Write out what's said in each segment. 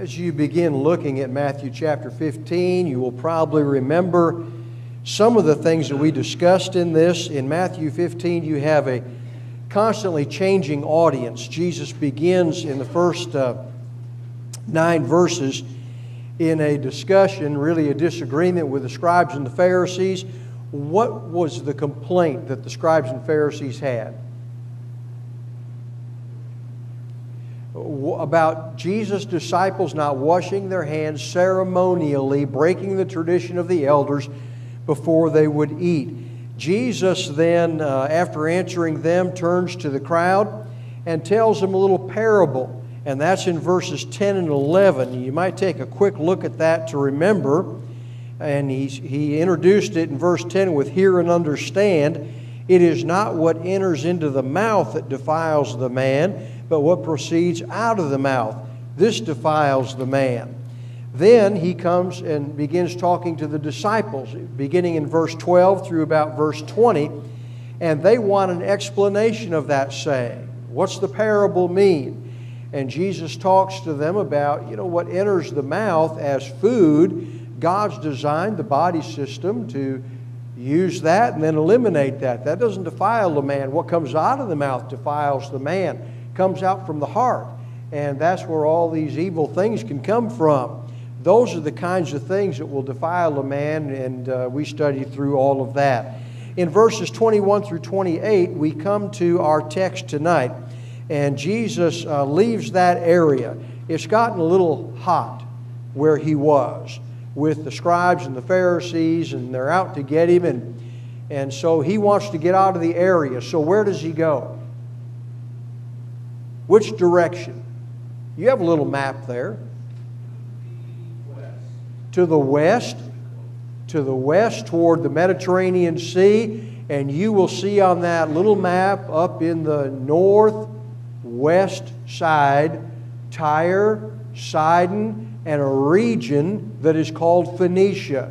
As you begin looking at Matthew chapter 15, you will probably remember some of the things that we discussed in this. In Matthew 15, you have a constantly changing audience. Jesus begins in the first 9 verses in a discussion, really a disagreement with the scribes and the Pharisees. What was the complaint that the scribes and Pharisees had? About Jesus' disciples not washing their hands ceremonially, breaking the tradition of the elders before they would eat. Jesus then, after answering them, turns to the crowd and tells them a little parable. And that's in verses 10 and 11. You might take a quick look at that to remember. And he introduced it in verse 10 with "Hear and understand. It is not what enters into the mouth that defiles the man, but what proceeds out of the mouth. This defiles the man." Then he comes and begins talking to the disciples, beginning in verse 12 through about verse 20, and they want an explanation of that saying. What's the parable mean? And Jesus talks to them about, what enters the mouth as food. God's designed the body system to use that and then eliminate that. That doesn't defile the man. What comes out of the mouth defiles the man. Comes out from the heart. And that's where all these evil things can come from. Those are the kinds of things that will defile a man, and we study through all of that. In verses 21 through 28, we come to our text tonight, and Jesus leaves that area. It's gotten a little hot where he was with the scribes and the Pharisees, and they're out to get him, and so he wants to get out of the area. So where does he go? Which direction? You have a little map there. To the west. To the west toward the Mediterranean Sea. And you will see on that little map up in the northwest side, Tyre, Sidon, and a region that is called Phoenicia.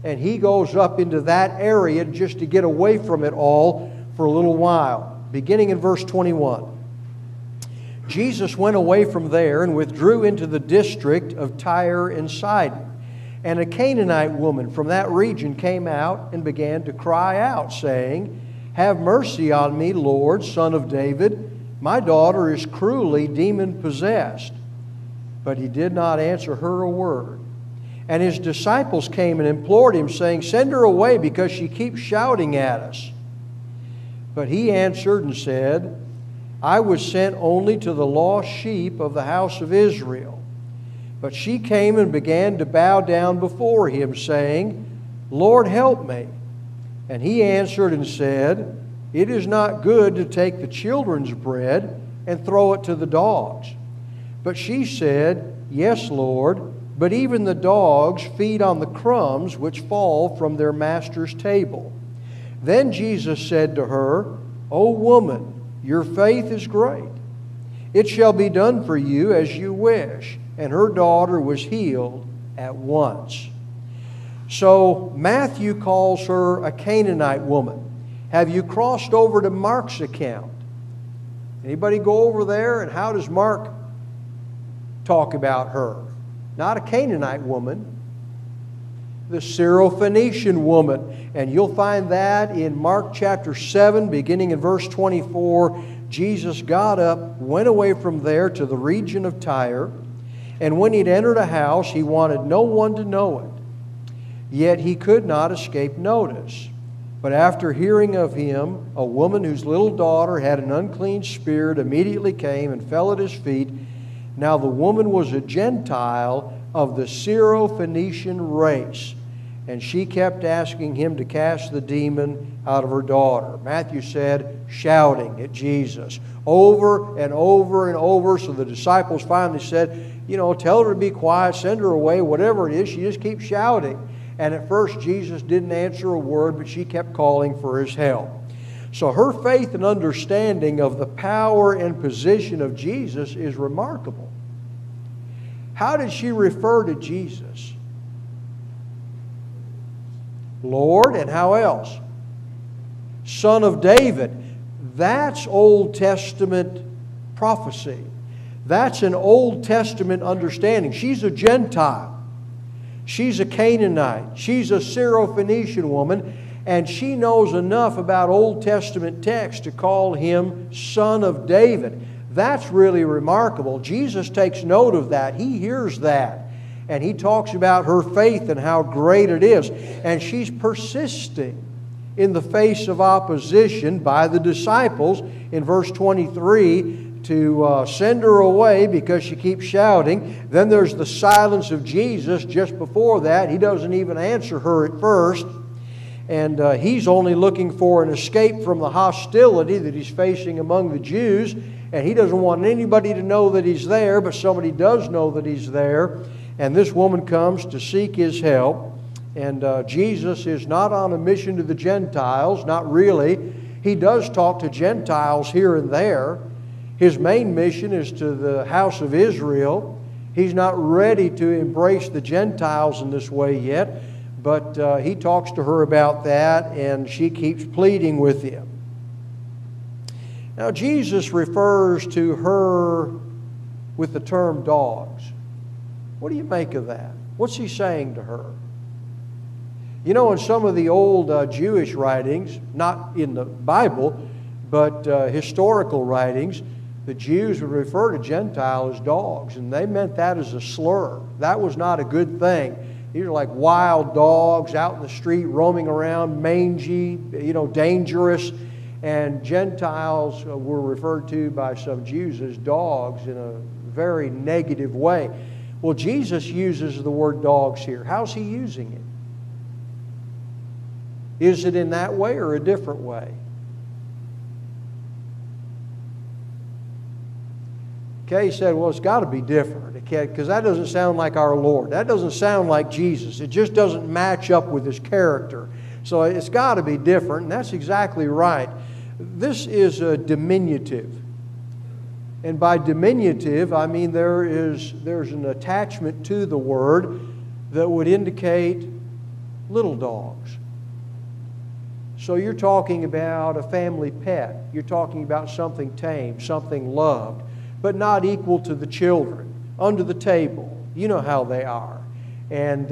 And he goes up into that area just to get away from it all for a little while. Beginning in verse 21. Jesus went away from there and withdrew into the district of Tyre and Sidon. And a Canaanite woman from that region came out and began to cry out, saying, "Have mercy on me, Lord, Son of David. My daughter is cruelly demon-possessed." But he did not answer her a word. And his disciples came and implored him, saying, "Send her away, because she keeps shouting at us." But he answered and said, "I was sent only to the lost sheep of the house of Israel." But she came and began to bow down before him, saying, "Lord, help me." And he answered and said, "It is not good to take the children's bread and throw it to the dogs." But she said, "Yes, Lord, but even the dogs feed on the crumbs which fall from their master's table." Then Jesus said to her, "O woman, your faith is great. It shall be done for you as you wish." And her daughter was healed at once. So Matthew calls her a Canaanite woman. Have you crossed over to Mark's account? Anybody go over there? And how does Mark talk about her? Not a Canaanite woman, the Syrophoenician woman. And you'll find that in Mark chapter 7, beginning in verse 24. Jesus got up, went away from there to the region of Tyre, and when he'd entered a house, he wanted no one to know it. Yet he could not escape notice. But after hearing of him, a woman whose little daughter had an unclean spirit immediately came and fell at his feet. Now the woman was a Gentile of the Syrophoenician race, and she kept asking him to cast the demon out of her daughter. Matthew said, shouting at Jesus over and over and over. So the disciples finally said, tell her to be quiet, send her away, whatever it is. She just keeps shouting. And at first Jesus didn't answer a word, but she kept calling for his help. So her faith and understanding of the power and position of Jesus is remarkable. How did she refer to Jesus? Lord, and how else? Son of David. That's Old Testament prophecy. That's an Old Testament understanding. She's a Gentile. She's a Canaanite. She's a Syrophoenician woman. And she knows enough about Old Testament texts to call him Son of David. That's really remarkable. Jesus takes note of that. He hears that. And He talks about her faith and how great it is. And she's persisting in the face of opposition by the disciples in verse 23 to send her away because she keeps shouting. Then there's the silence of Jesus just before that. He doesn't even answer her at first. And He's only looking for an escape from the hostility that He's facing among the Jews. And He doesn't want anybody to know that He's there, but somebody does know that He's there. And this woman comes to seek His help. And Jesus is not on a mission to the Gentiles, not really. He does talk to Gentiles here and there. His main mission is to the house of Israel. He's not ready to embrace the Gentiles in this way yet, but He talks to her about that, and she keeps pleading with Him. Now, Jesus refers to her with the term dogs. What do you make of that? What's He saying to her? You know, in some of the old Jewish writings, not in the Bible, but historical writings, the Jews would refer to Gentiles as dogs, and they meant that as a slur. That was not a good thing. These are like wild dogs out in the street roaming around, mangy, dangerous. And Gentiles were referred to by some Jews as dogs in a very negative way. Well, Jesus uses the word dogs here. How's He using it? Is it in that way or a different way? Kay said, well, it's got to be different, because that doesn't sound like our Lord. That doesn't sound like Jesus. It just doesn't match up with His character. So it's got to be different, and that's exactly right. This is a diminutive. And by diminutive, I mean there's an attachment to the word that would indicate little dogs. So you're talking about a family pet. You're talking about something tame, something loved, but not equal to the children, under the table. You know how they are. And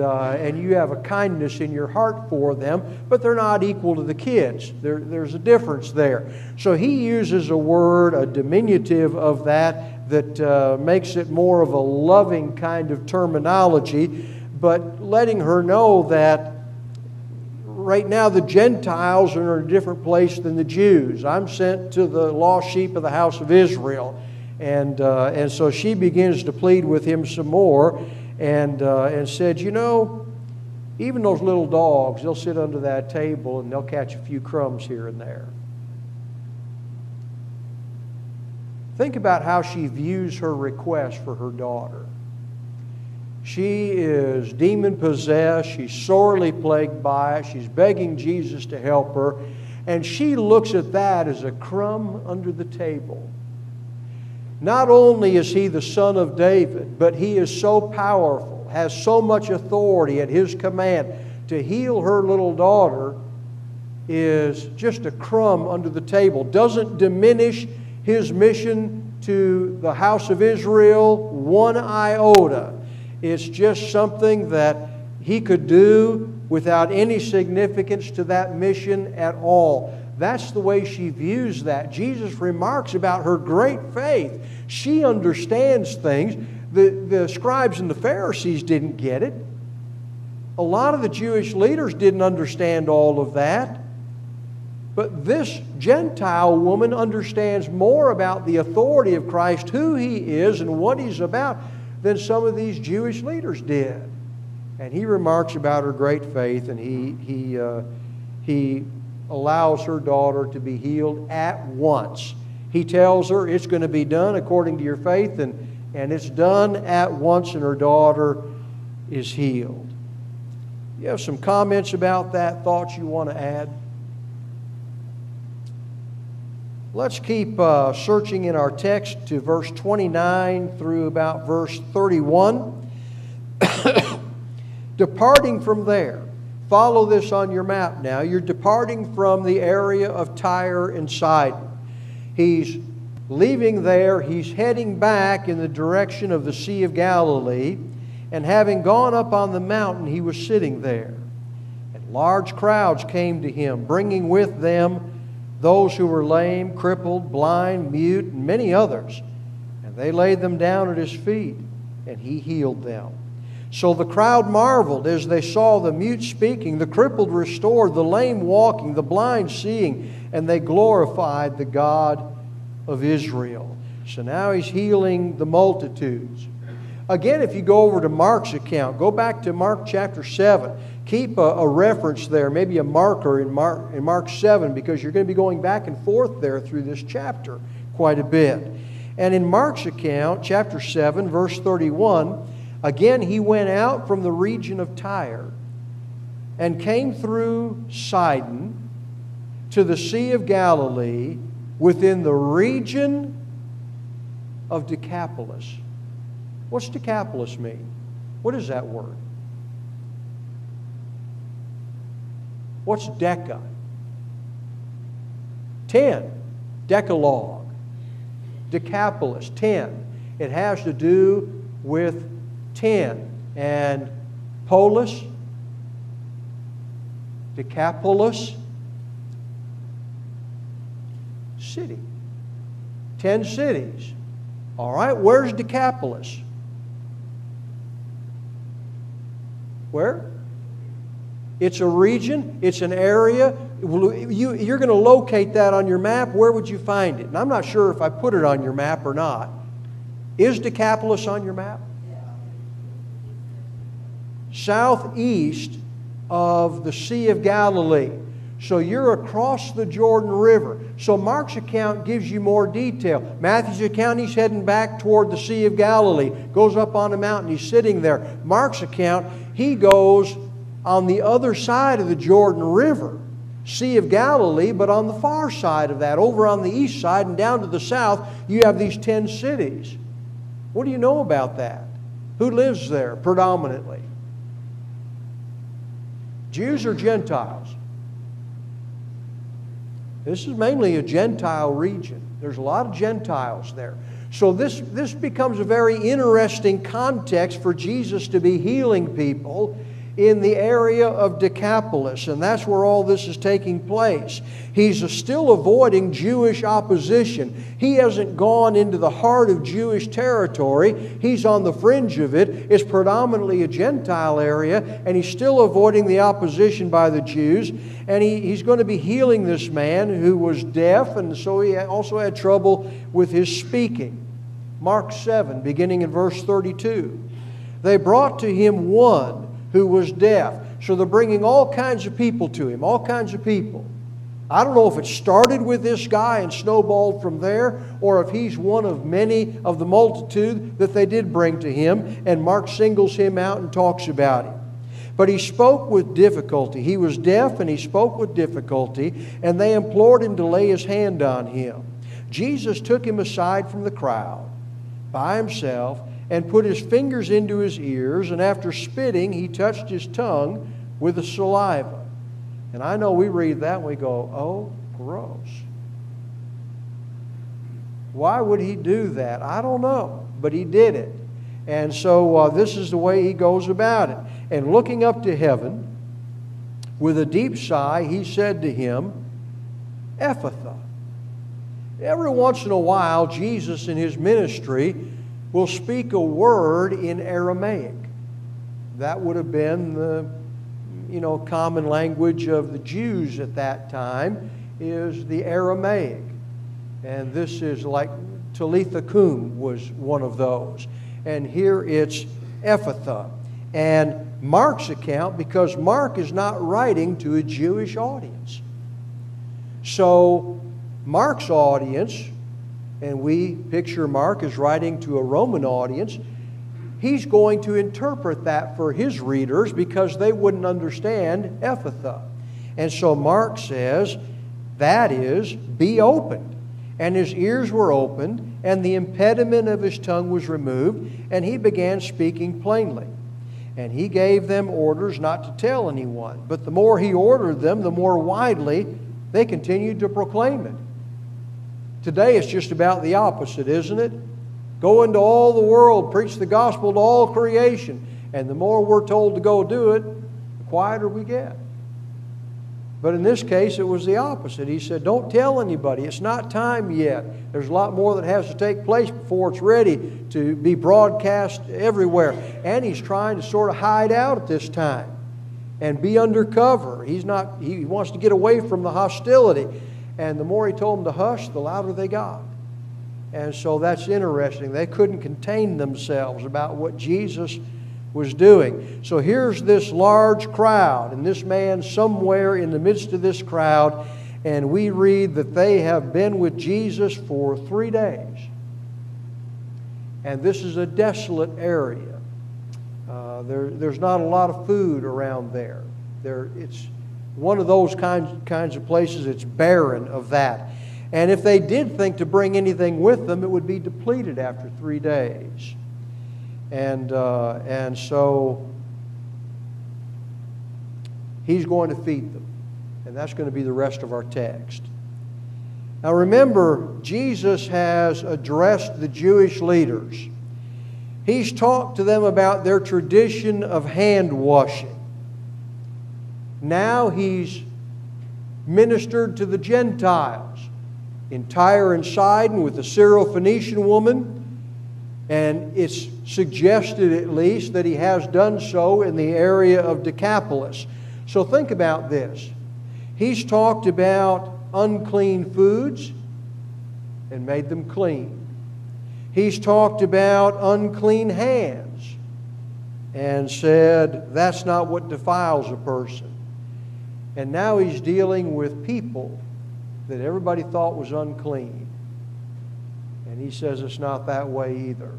you have a kindness in your heart for them, but they're not equal to the kids. There's a difference there. So He uses a word, a diminutive of that makes it more of a loving kind of terminology, but letting her know that right now the Gentiles are in a different place than the Jews. I'm sent to the lost sheep of the house of Israel. And so she begins to plead with Him some more and said, even those little dogs, they'll sit under that table and they'll catch a few crumbs here and there. Think about how she views her request for her daughter. She is demon-possessed. She's sorely plagued by it. She's begging Jesus to help her. And she looks at that as a crumb under the table. Not only is He the Son of David, but He is so powerful, has so much authority at His command. To heal her little daughter is just a crumb under the table. Doesn't diminish His mission to the house of Israel one iota. It's just something that He could do without any significance to that mission at all. That's the way she views that. Jesus remarks about her great faith. She understands things. The scribes and the Pharisees didn't get it. A lot of the Jewish leaders didn't understand all of that. But this Gentile woman understands more about the authority of Christ, who He is and what He's about, than some of these Jewish leaders did. And He remarks about her great faith, and He allows her daughter to be healed at once. He tells her it's going to be done according to your faith, and it's done at once, and her daughter is healed. You have some comments about that, thoughts you want to add? Let's keep searching in our text to verse 29 through about verse 31. Departing from there, follow this on your map now. You're departing from the area of Tyre and Sidon. He's Leaving there, he's heading back in the direction of the Sea of Galilee. And having gone up on the mountain, he was sitting there. And large crowds came to him, bringing with them those who were lame, crippled, blind, mute, and many others. And they laid them down at his feet, and he healed them. So the crowd marveled as they saw the mute speaking, the crippled restored, the lame walking, the blind seeing, and they glorified the God of Israel. So now he's healing the multitudes. Again, if you go over to Mark's account, go back to Mark chapter 7. Keep a reference there, maybe a marker in Mark 7, because you're going to be going back and forth there through this chapter quite a bit. And in Mark's account, chapter 7, verse 31, again he went out from the region of Tyre and came through Sidon to the Sea of Galilee within the region of Decapolis. What's Decapolis mean? What is that word? What's Deca? 10. Decalogue. Decapolis, 10. It has to do with 10. And polis, Decapolis, city. 10 cities. All right, where's Decapolis? Where? It's a region. It's an area. You're going to locate that on your map. Where would you find it? And I'm not sure if I put it on your map or not. Is Decapolis on your map? Southeast of the Sea of Galilee. So you're across the Jordan River. So Mark's account gives you more detail. Matthew's account, he's heading back toward the Sea of Galilee. Goes up on a mountain. He's sitting there. Mark's account, he goes on the other side of the Jordan River. Sea of Galilee, but on the far side of that, over on the east side and down to the south, you have these 10 cities. What do you know about that? Who lives there predominantly? Jews or Gentiles? This is mainly a Gentile region. There's a lot of Gentiles there. So this becomes a very interesting context for Jesus to be healing people in the area of Decapolis, and that's where all this is taking place. He's still avoiding Jewish opposition. He hasn't gone into the heart of Jewish territory. He's on the fringe of it. It's predominantly a Gentile area, and he's still avoiding the opposition by the Jews. And he's going to be healing this man who was deaf, and so he also had trouble with his speaking. Mark 7, beginning in verse 32. They brought to him one who was deaf. So they're bringing all kinds of people to him, all kinds of people. I don't know if it started with this guy and snowballed from there, or if he's one of many of the multitude that they did bring to him, and Mark singles him out and talks about him. But he spoke with difficulty. He was deaf and he spoke with difficulty, and they implored him to lay his hand on him. Jesus took him aside from the crowd by himself and put his fingers into his ears, and after spitting, he touched his tongue with the saliva. And I know we read that and we go, oh, gross. Why would he do that? I don't know, but he did it. And so this is the way he goes about it. And looking up to heaven, with a deep sigh, he said to him, Ephphatha. Every once in a while, Jesus in his ministry will speak a word in Aramaic. That would have been the common language of the Jews at that time, is the Aramaic. And this is like Talitha Kum was one of those. And here it's Ephphatha. And Mark's account, because Mark is not writing to a Jewish audience. So Mark's audience, and we picture Mark as writing to a Roman audience, he's going to interpret that for his readers because they wouldn't understand Ephphatha. And so Mark says, that is, be opened. And his ears were opened, and the impediment of his tongue was removed, and he began speaking plainly. And he gave them orders not to tell anyone. But the more he ordered them, the more widely they continued to proclaim it. Today it's just about the opposite, isn't it? Go into all the world, preach the gospel to all creation. And the more we're told to go do it, the quieter we get. But in this case, it was the opposite. He said, don't tell anybody. It's not time yet. There's a lot more that has to take place before it's ready to be broadcast everywhere. And he's trying to sort of hide out at this time and be undercover. He wants to get away from the hostility. And the more he told them to hush, the louder they got. And so that's interesting. They couldn't contain themselves about what Jesus was doing. So here's this large crowd, and this man somewhere in the midst of this crowd, and we read that they have been with Jesus for 3 days. And this is a desolate area. There's not a lot of food around there. It's one of those kinds of places. It's barren of that. And if they did think to bring anything with them, it would be depleted after 3 days. And so he's going to feed them. And that's going to be the rest of our text. Now remember, Jesus has addressed the Jewish leaders. He's talked to them about their tradition of hand washing. Now he's ministered to the Gentiles in Tyre and Sidon with the Syrophoenician woman. And it's suggested at least that he has done so in the area of Decapolis. So think about this. He's talked about unclean foods and made them clean. He's talked about unclean hands and said that's not what defiles a person. And now he's dealing with people that everybody thought was unclean. And he says it's not that way either.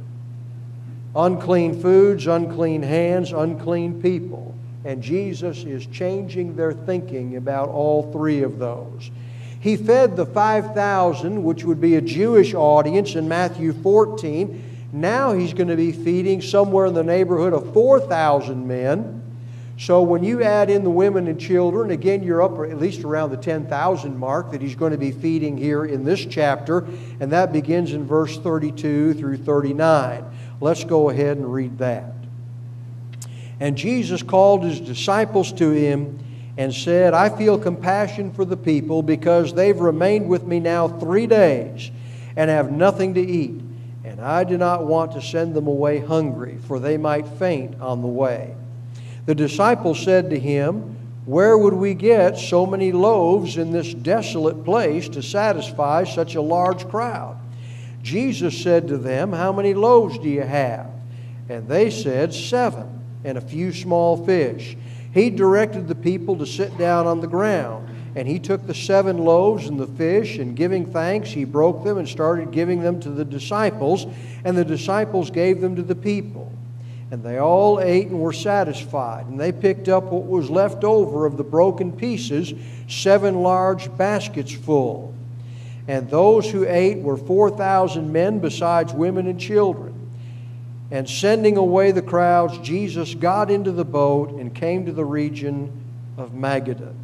Unclean foods, unclean hands, unclean people. And Jesus is changing their thinking about all three of those. He fed the 5,000, which would be a Jewish audience in Matthew 14. Now he's going to be feeding somewhere in the neighborhood of 4,000 men. So when you add in the women and children, again, you're up at least around the 10,000 mark that he's going to be feeding here in this chapter. And that begins in verse 32 through 39. Let's go ahead and read that. And Jesus called his disciples to him and said, I feel compassion for the people because they've remained with me now 3 days and have nothing to eat. And I do not want to send them away hungry, for they might faint on the way. The disciples said to him, where would we get so many loaves in this desolate place to satisfy such a large crowd? Jesus said to them, how many loaves do you have? And they said, 7, and a few small fish. He directed the people to sit down on the ground. And he took the 7 loaves and the fish, and giving thanks, he broke them and started giving them to the disciples. And the disciples gave them to the people. And they all ate and were satisfied. And they picked up what was left over of the broken pieces, 7 large baskets full. And those who ate were 4,000 men, besides women and children. And sending away the crowds, Jesus got into the boat and came to the region of Magadan.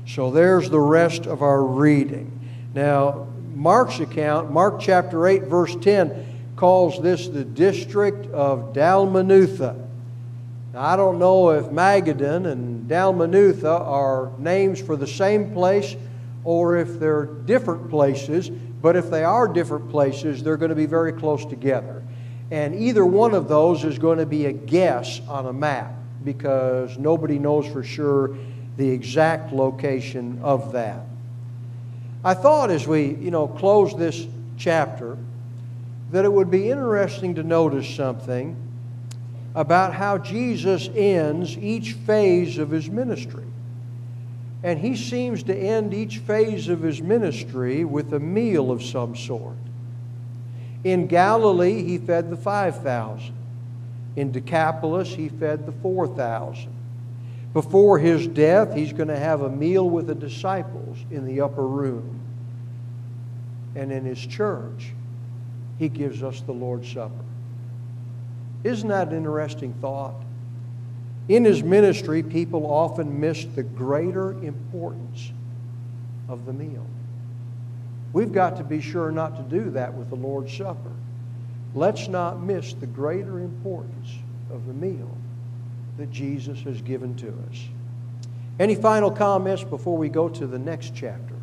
So there's the rest of our reading. Now, Mark's account, Mark chapter 8, verse 10, calls this the district of Dalmanutha. Now, I don't know if Magadan and Dalmanutha are names for the same place or if they're different places, but if they are different places, they're going to be very close together. And either one of those is going to be a guess on a map because nobody knows for sure the exact location of that. I thought as we, close this chapter that it would be interesting to notice something about how Jesus ends each phase of his ministry. And he seems to end each phase of his ministry with a meal of some sort. In Galilee, he fed the 5,000. In Decapolis, he fed the 4,000. Before his death, he's going to have a meal with the disciples in the upper room. And in his church, he gives us the Lord's Supper. Isn't that an interesting thought? In his ministry, people often miss the greater importance of the meal. we've got to be sure not to do that with the Lord's Supper. Let's not miss the greater importance of the meal that Jesus has given to us. Any final comments before we go to the next chapter?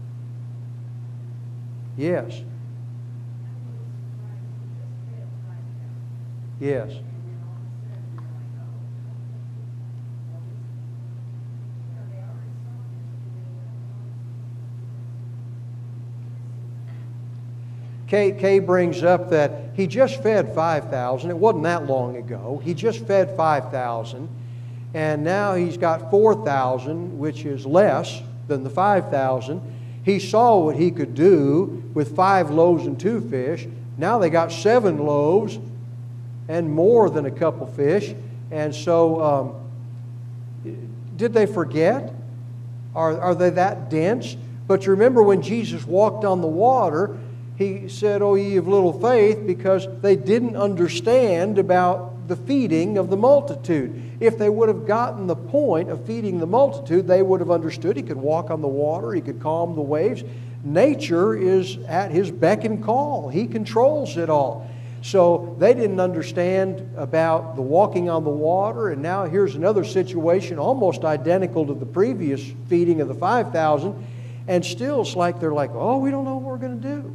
Yes. Yes. Kay brings up that he just fed 5,000. It wasn't that long ago. He just fed 5,000. And now he's got 4,000, which is less than the 5,000. He saw what he could do with 5 loaves and 2 fish. Now they got 7 loaves and more than a couple fish. And so, did they forget? Are they that dense? But you remember when Jesus walked on the water, He said, "O ye of little faith," because they didn't understand about the feeding of the multitude. If they would have gotten the point of feeding the multitude, they would have understood He could walk on the water, He could calm the waves. Nature is at His beck and call. He controls it all. So they didn't understand about the walking on the water, and now here's another situation almost identical to the previous feeding of the 5,000, and still it's like they're like, "Oh, we don't know what we're going to do."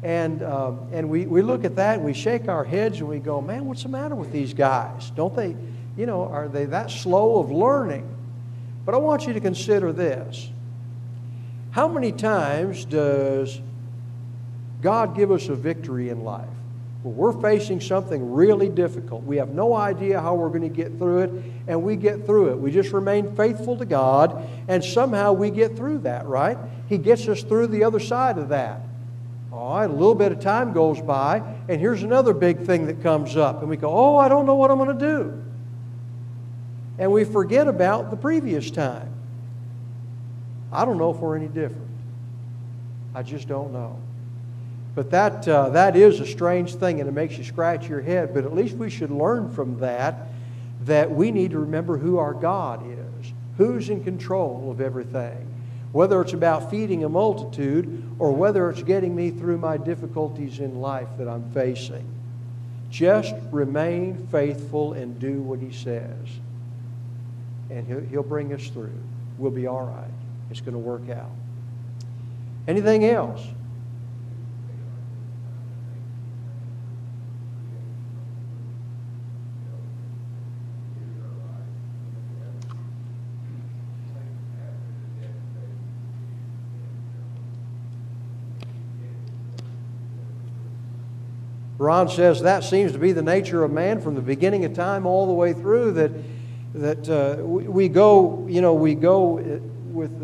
And we look at that and we shake our heads and we go, "Man, what's the matter with these guys? Don't they, are they that slow of learning?" But I want you to consider this. How many times does God give us a victory in life? Well, we're facing something really difficult. We have no idea how we're going to get through it, and we get through it. We just remain faithful to God, and somehow we get through that, right? He gets us through the other side of that. All right, a little bit of time goes by, and here's another big thing that comes up. And we go, "Oh, I don't know what I'm going to do." And we forget about the previous time. I don't know if we're any different. I just don't know. But that is a strange thing, and it makes you scratch your head. But at least we should learn from that we need to remember who our God is, who's in control of everything. Whether it's about feeding a multitude or whether it's getting me through my difficulties in life that I'm facing. Just remain faithful and do what He says. And He'll bring us through. We'll be all right. It's going to work out. Anything else? Ron says that seems to be the nature of man from the beginning of time all the way through, that we go with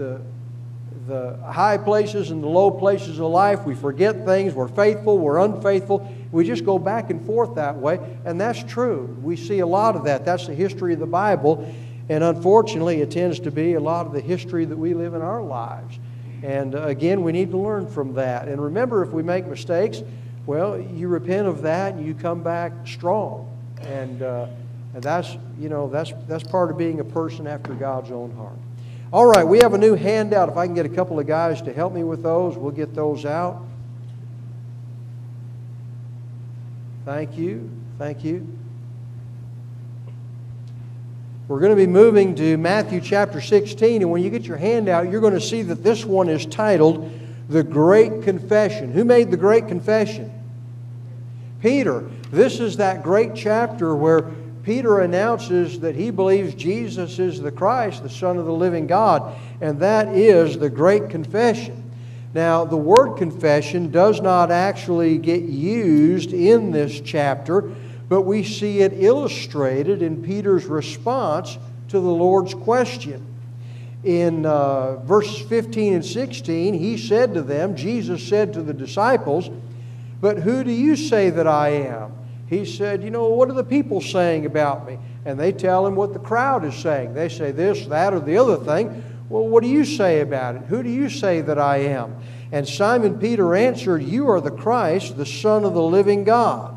the high places and the low places of life. We forget things. We're faithful. We're unfaithful. We just go back and forth that way, and that's true. We see a lot of that. That's the history of the Bible, and unfortunately it tends to be a lot of the history that we live in our lives. And again, we need to learn from that. And remember, if we make mistakes, well, you repent of that and you come back strong. And that's part of being a person after God's own heart. All right, we have a new handout. If I can get a couple of guys to help me with those, we'll get those out. Thank you. Thank you. We're going to be moving to Matthew chapter 16, and when you get your handout, you're going to see that this one is titled The Great Confession. Who made the Great Confession? Peter. This is that great chapter where Peter announces that he believes Jesus is the Christ, the Son of the living God, and that is the Great Confession. Now, the word confession does not actually get used in this chapter, but we see it illustrated in Peter's response to the Lord's question. In verses 15 and 16, he said to them, Jesus said to the disciples, "But who do you say that I am?" He said, "What are the people saying about me?" And they tell him what the crowd is saying. They say this, that, or the other thing. "Well, what do you say about it? Who do you say that I am?" And Simon Peter answered, "You are the Christ, the Son of the living God."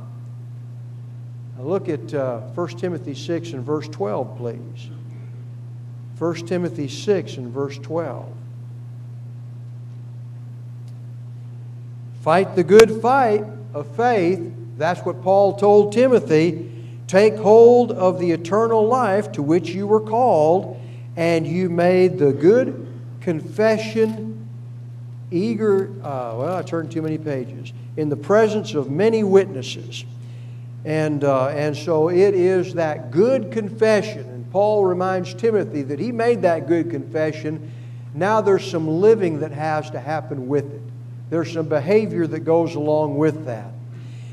Now look at 1 Timothy 6 and verse 12, please. 1 Timothy 6 and verse 12. Fight the good fight of faith. That's what Paul told Timothy. Take hold of the eternal life to which you were called, and you made the good confession I turned too many pages. In the presence of many witnesses. And so it is that good confession. And Paul reminds Timothy that he made that good confession. Now there's some living that has to happen with it. There's some behavior that goes along with that.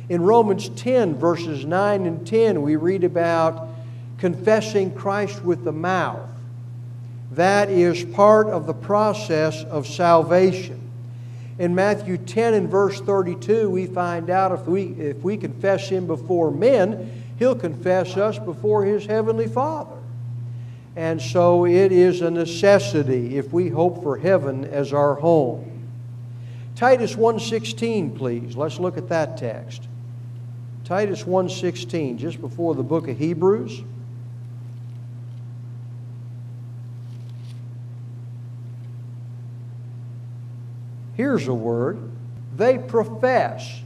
In Romans 10, verses 9 and 10, we read about confessing Christ with the mouth. That is part of the process of salvation. In Matthew 10 and verse 32, we find out if we confess Him before men, He'll confess us before His Heavenly Father. And so it is a necessity if we hope for heaven as our home. Titus 1:16, please. Let's look at that text. Titus 1:16, just before the book of Hebrews. Here's a word. They profess.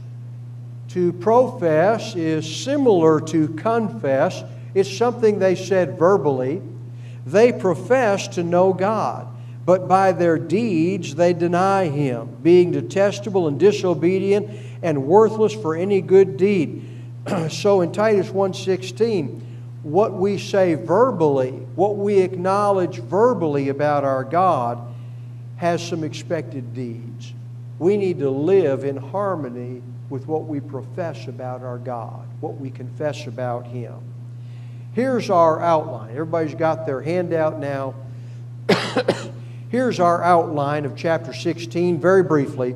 To profess is similar to confess. It's something they said verbally. They profess to know God, but by their deeds they deny Him, being detestable and disobedient and worthless for any good deed. So in Titus 1:16, what we say verbally, what we acknowledge verbally about our God, has some expected deeds. We need to live in harmony with what we profess about our God, what we confess about Him. Here's our outline. Everybody's got their handout now. Here's our outline of chapter 16, very briefly.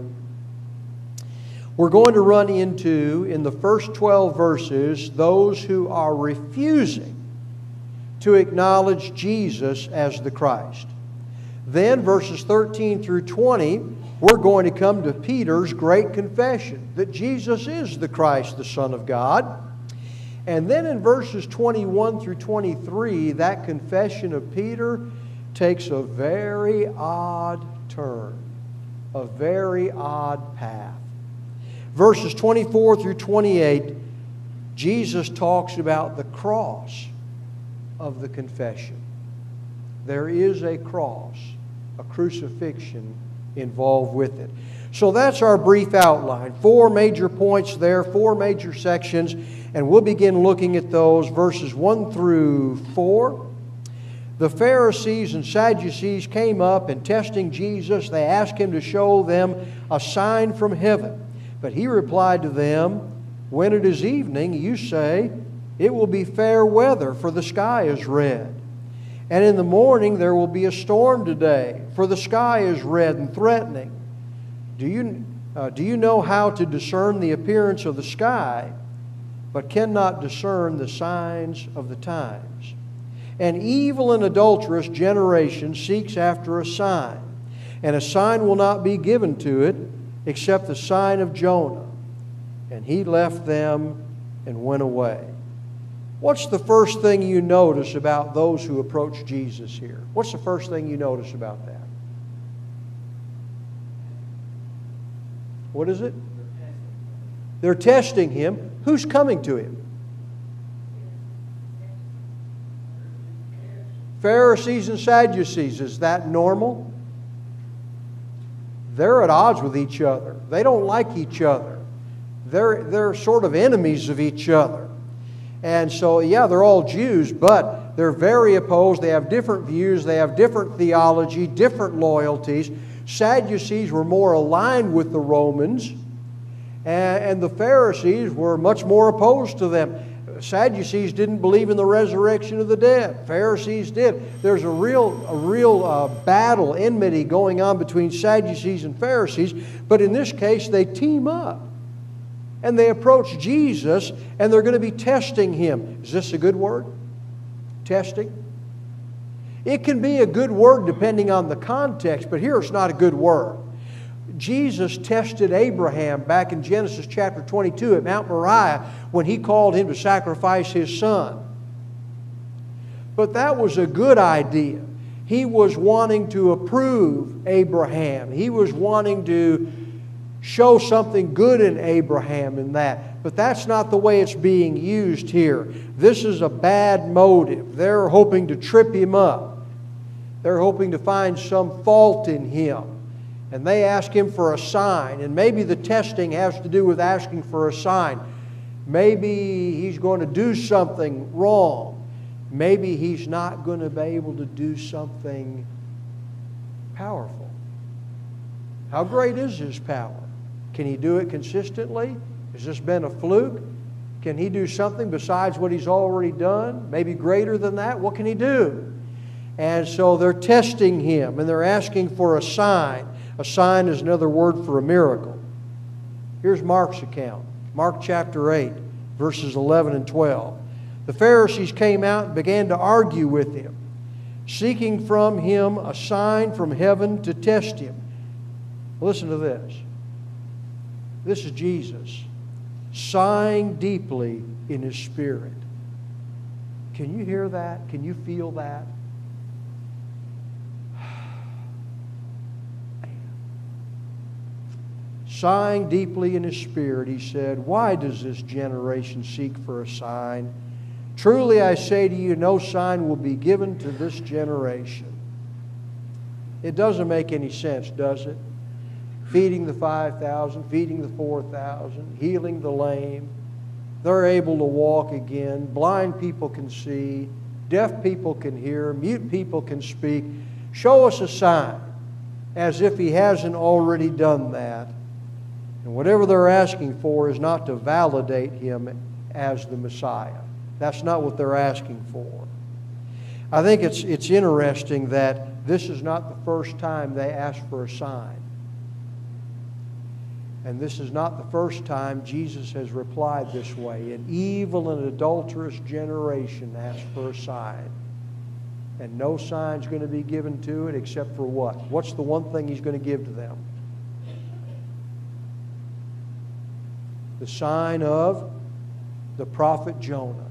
We're going to run into, in the first 12 verses, those who are refusing to acknowledge Jesus as the Christ. Then, verses 13 through 20, we're going to come to Peter's great confession that Jesus is the Christ, the Son of God. And then in verses 21 through 23, that confession of Peter takes a very odd turn, a very odd path. Verses 24 through 28, Jesus talks about the cross of the confession. There is a cross, a crucifixion involved with it. So that's our brief outline. 4 major points there, 4 major sections, and we'll begin looking at those, verses 1 through 4. The Pharisees and Sadducees came up, and testing Jesus, they asked Him to show them a sign from heaven. But He replied to them, when it is evening, you say, it will be fair weather, for the sky is red. And in the morning there will be a storm today, for the sky is red and threatening. Do you know how to discern the appearance of the sky, but cannot discern the signs of the times? An evil and adulterous generation seeks after a sign, and a sign will not be given to it except the sign of Jonah. And he left them and went away. What's the first thing you notice about those who approach Jesus here? What's the first thing you notice about that? What is it? They're testing Him. Who's coming to Him? Pharisees and Sadducees. Is that normal? They're at odds with each other. They don't like each other. They're sort of enemies of each other. And so, yeah, they're all Jews, but they're very opposed. They have different views. They have different theology, different loyalties. Sadducees were more aligned with the Romans, and the Pharisees were much more opposed to them. Sadducees didn't believe in the resurrection of the dead. Pharisees did. There's a real battle, enmity going on between Sadducees and Pharisees, but in this case they team up. And they approach Jesus, and they're going to be testing Him. Is this a good word? Testing? It can be a good word depending on the context, but here it's not a good word. Jesus tested Abraham back in Genesis chapter 22 at Mount Moriah when He called him to sacrifice his son. But that was a good idea. He was wanting to approve Abraham. He was wanting to show something good in Abraham in that. But that's not the way it's being used here. This is a bad motive. They're hoping to trip him up. They're hoping to find some fault in him. And they ask him for a sign. And maybe the testing has to do with asking for a sign. Maybe he's going to do something wrong. Maybe he's not going to be able to do something powerful. How great is his power? Can he do it consistently? Has this been a fluke? Can he do something besides what he's already done? Maybe greater than that? What can he do? And so they're testing him and they're asking for a sign. A sign is another word for a miracle. Here's Mark's account. Mark chapter 8, verses 11 and 12. The Pharisees came out and began to argue with him, seeking from him a sign from heaven to test him. Listen to this. This is Jesus, sighing deeply in his spirit. Can you hear that? Can you feel that? Sighing deeply in his spirit, he said, "Why does this generation seek for a sign? Truly I say to you, no sign will be given to this generation." It doesn't make any sense, does it? Feeding the 5,000, feeding the 4,000, healing the lame. They're able to walk again. Blind people can see. Deaf people can hear. Mute people can speak. Show us a sign, as if he hasn't already done that. And whatever they're asking for is not to validate him as the Messiah. That's not what they're asking for. I think it's interesting that this is not the first time they asked for a sign. And this is not the first time Jesus has replied this way. An evil and adulterous generation asked for a sign. And no sign's going to be given to it except for what? What's the one thing he's going to give to them? The sign of the prophet Jonah.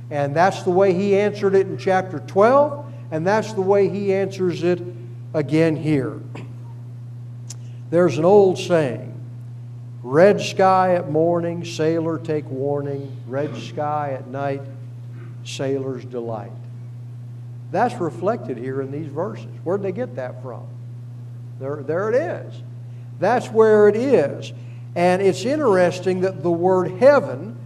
And that's the way he answered it in chapter 12, and that's the way he answers it again here. There's an old saying, red sky at morning, sailor take warning, red sky at night, sailor's delight. That's reflected here in these verses. Where'd they get that from? There it is. That's where it is. And it's interesting that the word heaven,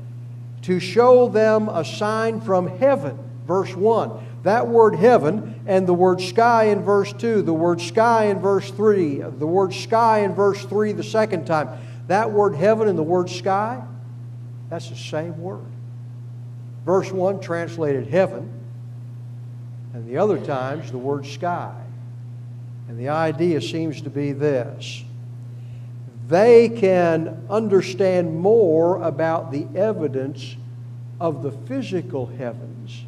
to show them a sign from heaven, verse 1. That word heaven and the word sky in verse 2, the word sky in verse 3, the word sky in verse 3 the second time. That word heaven and the word sky, that's the same word. Verse 1 translated heaven, and the other times the word sky. And the idea seems to be this. They can understand more about the evidence of the physical heavens,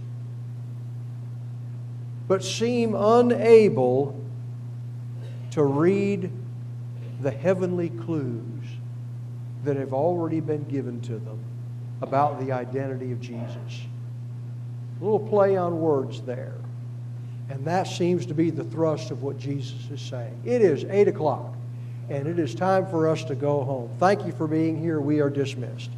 but seem unable to read the heavenly clues that have already been given to them about the identity of Jesus. A little play on words there. And that seems to be the thrust of what Jesus is saying. It is 8 o'clock. And it is time for us to go home. Thank you for being here. We are dismissed.